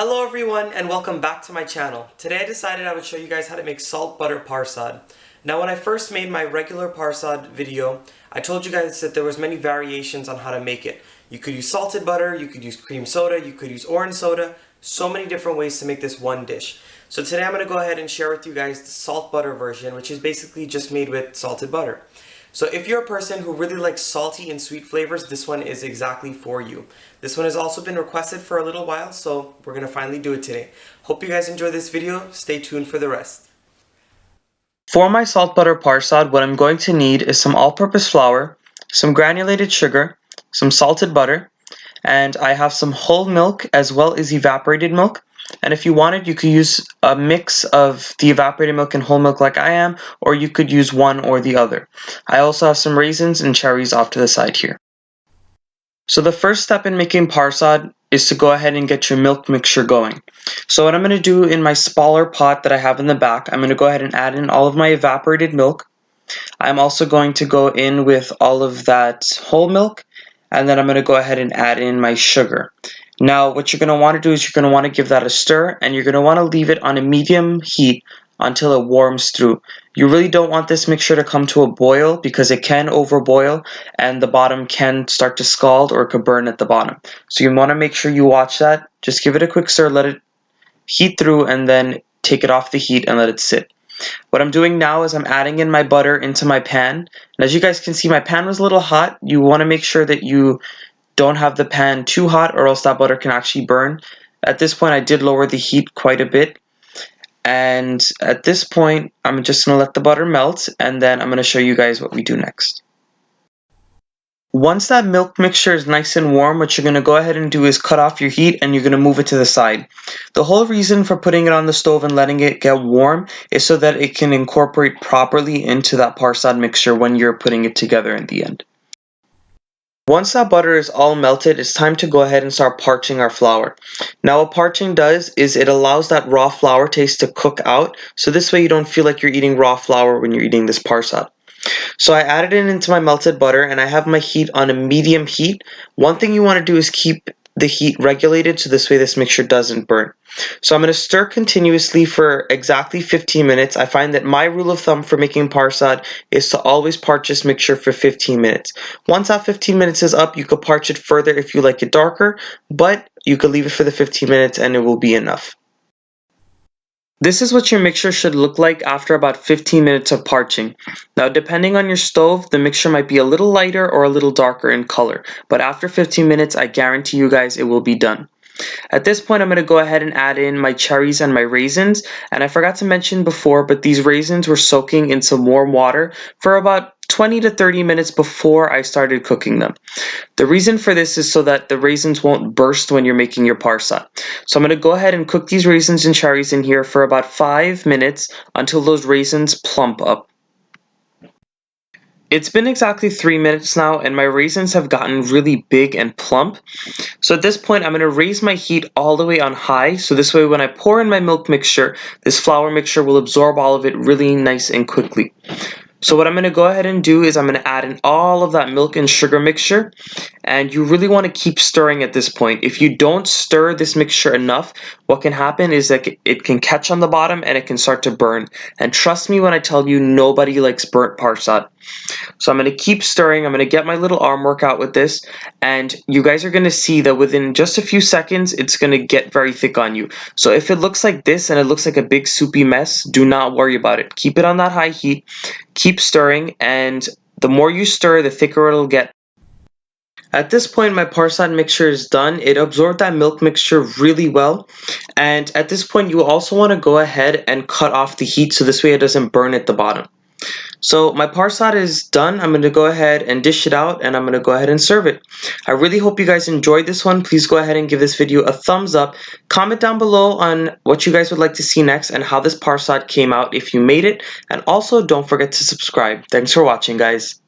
Hello everyone and welcome back to my channel. Today I decided I would show you guys how to make salt butter parsad. Now when I first made my regular parsad video, I told you guys that there was many variations on how to make it. You could use salted butter, you could use cream soda, you could use orange soda, so many different ways to make this one dish. So today I'm going to go ahead and share with you guys the salt butter version, which is basically just made with salted butter. So if you're a person who really likes salty and sweet flavors, this one is exactly for you. This one has also been requested for a little while, so we're going to finally do it today. Hope you guys enjoy this video. Stay tuned for the rest. For my salt butter parsad, what I'm going to need is some all-purpose flour, some granulated sugar, some salted butter, and I have some whole milk as well as evaporated milk. And if you wanted, you could use a mix of the evaporated milk and whole milk like I am, or you could use one or the other. I also have some raisins and cherries off to the side here. So the first step in making parsad is to go ahead and get your milk mixture going. So what I'm going to do in my smaller pot that I have in the back, I'm going to go ahead and add in all of my evaporated milk. I'm also going to go in with all of that whole milk, and then I'm going to go ahead and add in my sugar. Now what you're going to want to do is you're going to want to give that a stir, and you're going to want to leave it on a medium heat until it warms through. You really don't want this mixture to come to a boil because it can overboil and the bottom can start to scald or it could burn at the bottom. So you want to make sure you watch that. Just give it a quick stir, let it heat through, and then take it off the heat and let it sit. What I'm doing now is I'm adding in my butter into my pan. And as you guys can see, my pan was a little hot. You want to make sure that you don't have the pan too hot or else that butter can actually burn. At this point, I did lower the heat quite a bit. And at this point, I'm just going to let the butter melt, and then I'm going to show you guys what we do next. Once that milk mixture is nice and warm, what you're going to go ahead and do is cut off your heat and you're going to move it to the side. The whole reason for putting it on the stove and letting it get warm is so that it can incorporate properly into that parsad mixture when you're putting it together in the end. Once that butter is all melted, it's time to go ahead and start parching our flour. Now what parching does is it allows that raw flour taste to cook out, so this way you don't feel like you're eating raw flour when you're eating this parsad. So I added it into my melted butter and I have my heat on a medium heat. One thing you want to do is keep the heat regulated so this way this mixture doesn't burn. So I'm going to stir continuously for exactly 15 minutes. I find that my rule of thumb for making parsad is to always parch this mixture for 15 minutes. Once that 15 minutes is up, you could parch it further if you like it darker, but you could leave it for the 15 minutes and it will be enough. This is what your mixture should look like after about 15 minutes of parching. Now depending on your stove, the mixture might be a little lighter or a little darker in color, but after 15 minutes I guarantee you guys it will be done. At this point I'm going to go ahead and add in my cherries and my raisins, and I forgot to mention before, but these raisins were soaking in some warm water for about 20 to 30 minutes before I started cooking them. The reason for this is so that the raisins won't burst when you're making your parsad. So I'm going to go ahead and cook these raisins and cherries in here for about 5 minutes until those raisins plump up. It's been exactly 3 minutes now and my raisins have gotten really big and plump. So at this point I'm going to raise my heat all the way on high, so this way when I pour in my milk mixture, this flour mixture will absorb all of it really nice and quickly. So what I'm going to go ahead and do is I'm going to add in all of that milk and sugar mixture, and you really want to keep stirring at this point. If you don't stir this mixture enough, what can happen is that it can catch on the bottom and it can start to burn. And trust me when I tell you, nobody likes burnt parsad. So I'm going to keep stirring. I'm going to get my little arm workout with this, and you guys are going to see that within just a few seconds it's going to get very thick on you. So if it looks like this and it looks like a big soupy mess, do not worry about it. Keep it on that high heat, keep stirring, and the more you stir, the thicker it'll get. At this point my parsad mixture is done. It absorbed that milk mixture really well, and at this point you also want to go ahead and cut off the heat so this way it doesn't burn at the bottom. So my parsad is done. I'm going to go ahead and dish it out, and I'm going to go ahead and serve it. I really hope you guys enjoyed this one. Please go ahead and give this video a thumbs up. Comment down below on what you guys would like to see next and how this parsad came out if you made it. And also don't forget to subscribe. Thanks for watching, guys.